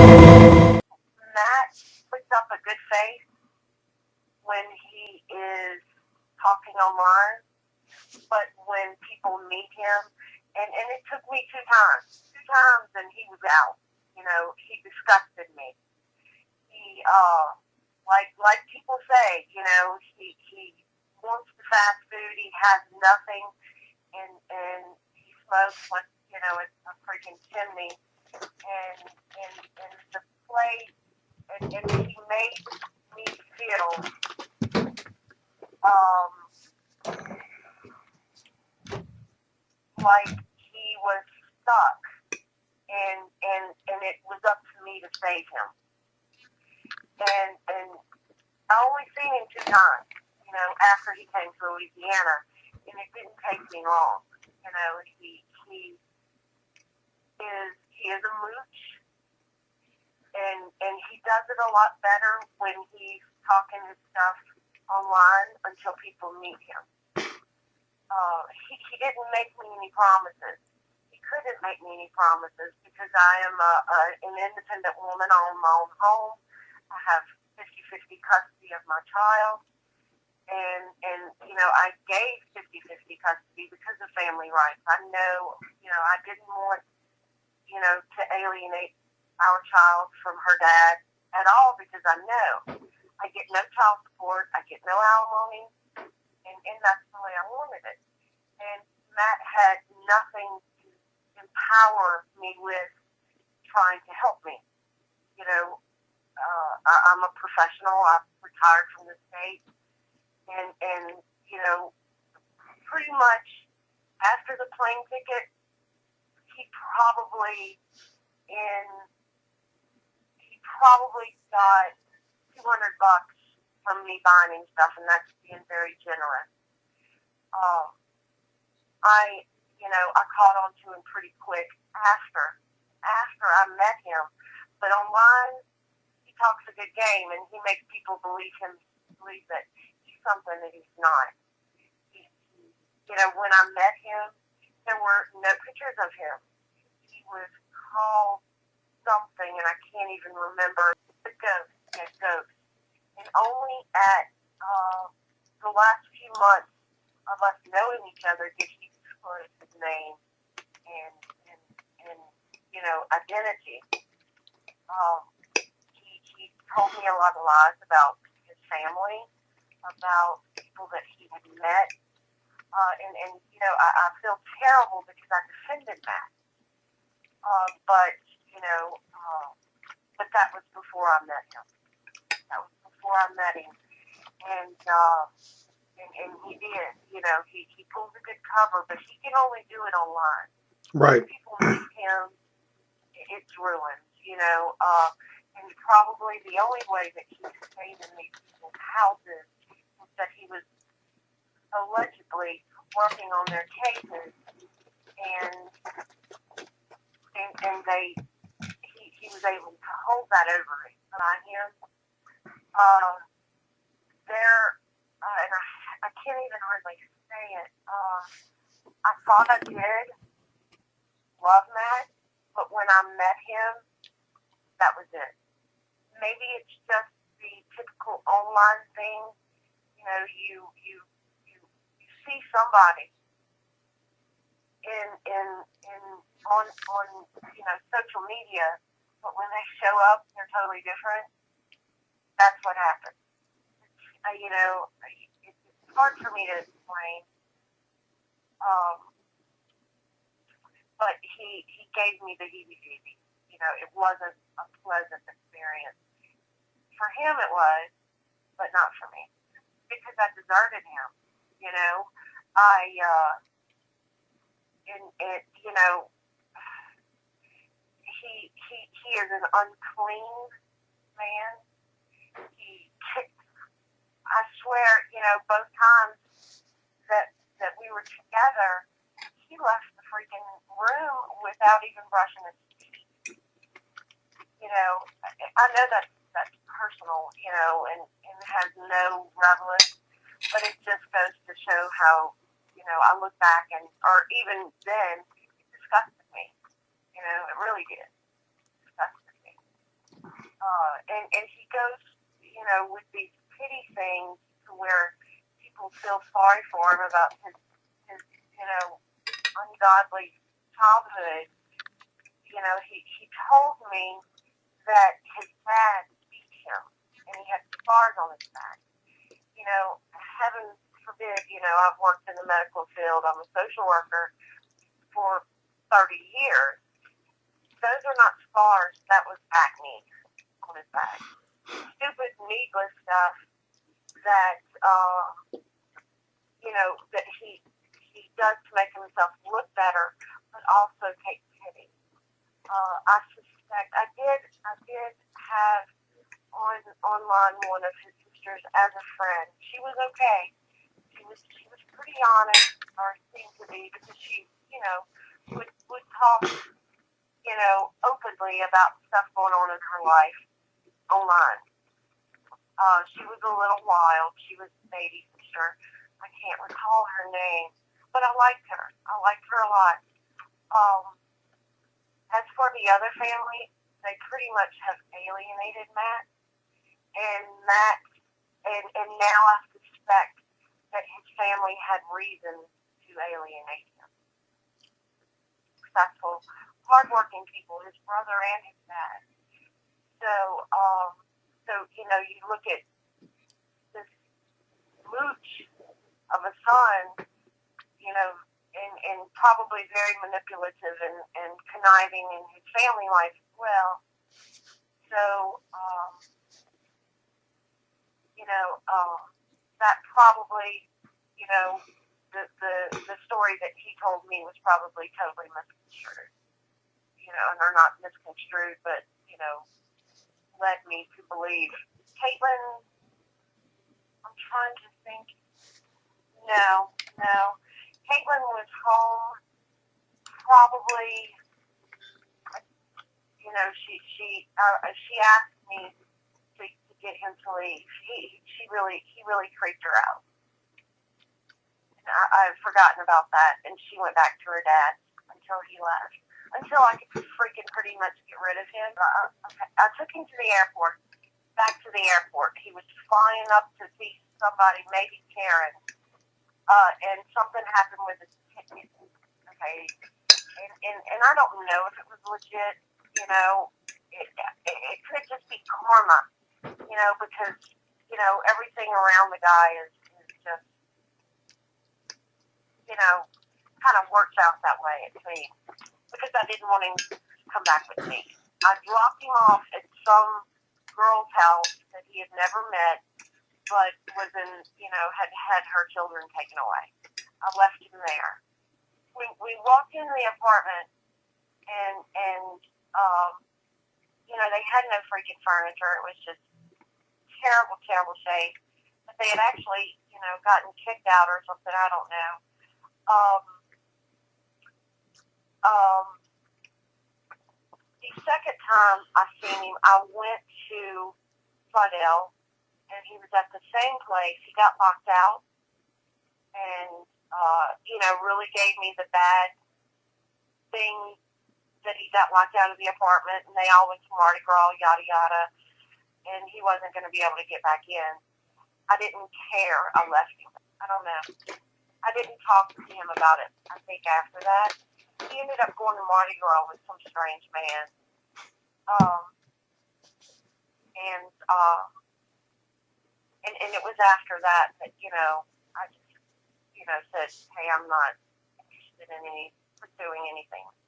Matt puts up a good face when he is talking online, but when people meet him, and it took me two times, and he was out. He disgusted me. He, like people say, he wants the fast food. He has nothing, and he smokes like, it's a freaking chimney, and the place, and he made me feel, um, like he was stuck, and it was up to me to save him. And I only seen him two times, after he came to Louisiana, and it didn't take me long. He is a mooch, and he does it a lot better when he's talking his stuff online until people meet him. He didn't make me any promises. He couldn't make me any promises because I am an independent woman. I own my own home. I have 50-50 custody of my child. And I gave 50-50 custody because of family rights. I know, I didn't want, to alienate our child from her dad at all because I know I get no child support, I get no alimony, and that's the way I wanted it. And Matt had nothing to empower me with trying to help me. I'm a professional. I've retired from the state. And pretty much after the plane ticket, he probably got $200 from me buying him stuff, and that's being very generous. I caught on to him pretty quick after I met him, but online he talks a good game, and he makes people believe that he's something that he's not. When I met him, there were no pictures of him. He was called something, and I can't even remember. The ghost, yeah, ghost. And only at the last few months of us knowing each other did he disclose his name and identity. He told me a lot of lies about his family, about people that he had met. I feel terrible because I defended that. But that was before I met him. And he did. He pulls a good cover, but he can only do it online. Right. When people meet him, it's ruined. And probably the only way that he stayed in these people's houses was that he was allegedly working on their cases, and he was able to hold that over me. And I can't even hardly say it. I thought I did love Matt, but when I met him, that was it. Maybe it's just the typical online thing. You see somebody on social media, but when they show up, they're totally different. That's what happens. It's hard for me to explain. But he gave me the heebie-jeebies. It wasn't a pleasant experience. For him it was, but not for me. Because I deserted him. He is an unclean man. I swear, both times that we were together, he left the freaking room without even brushing his teeth. I know that's personal, and has no relevance, but it just goes to show how, I look back or even then, it disgusted me. It really did. It disgusted me. And he goes, with these pity things to where people feel sorry for him about his ungodly childhood. He told me that his dad beat him, and he had scars on his back. Heaven forbid, I've worked in the medical field. I'm a social worker for 30 years. Those are not scars. That was acne on his back. Stupid, needless stuff that, that he does to make himself look better, but also take pity. I suspect I did have online one of his sisters as a friend. She was okay. She was pretty honest, or seemed to be, because she would talk openly about stuff going on in her life online. She was a little wild. She was a baby sister. I can't recall her name, but I liked her. I liked her a lot. As for the other family, they pretty much have alienated Matt, and now I suspect that his family had reason to alienate him. Successful, hardworking people, his brother and his dad. So you look at this mooch of a son, and probably very manipulative and conniving in his family life as well. So, that probably, the story that he told me was probably totally misconstrued. And they're not misconstrued, but, led me to believe. Caitlin, I'm trying to think. No. Caitlin was home probably, she asked me to get him to leave. He really creeped her out. And I've forgotten about that, and she went back to her dad until he left. Until I could freaking pretty much get rid of him. I took him to the airport, back to the airport. He was flying up to see somebody, maybe Karen, and something happened with his ticket. Okay, and I don't know if it was legit. It could just be karma. Because everything around the guy is just kind of works out that way. It seems. Because I didn't want him to come back with me. I dropped him off at some girl's house that he had never met, but was had her children taken away. I left him there. We walked into the apartment, and they had no freaking furniture. It was just terrible shape. But they had actually, gotten kicked out or something. I don't know. The second time I seen him, I went to Slidell, and he was at the same place. He got locked out, and really gave me the bad thing that he got locked out of the apartment, and they all went to Mardi Gras, yada yada, and he wasn't going to be able to get back in. I didn't care. I left him. I don't know. I didn't talk to him about it. I think after that, he ended up going to Mardi Gras with some strange man. And it was after that I just, said, hey, I'm not interested in pursuing anything with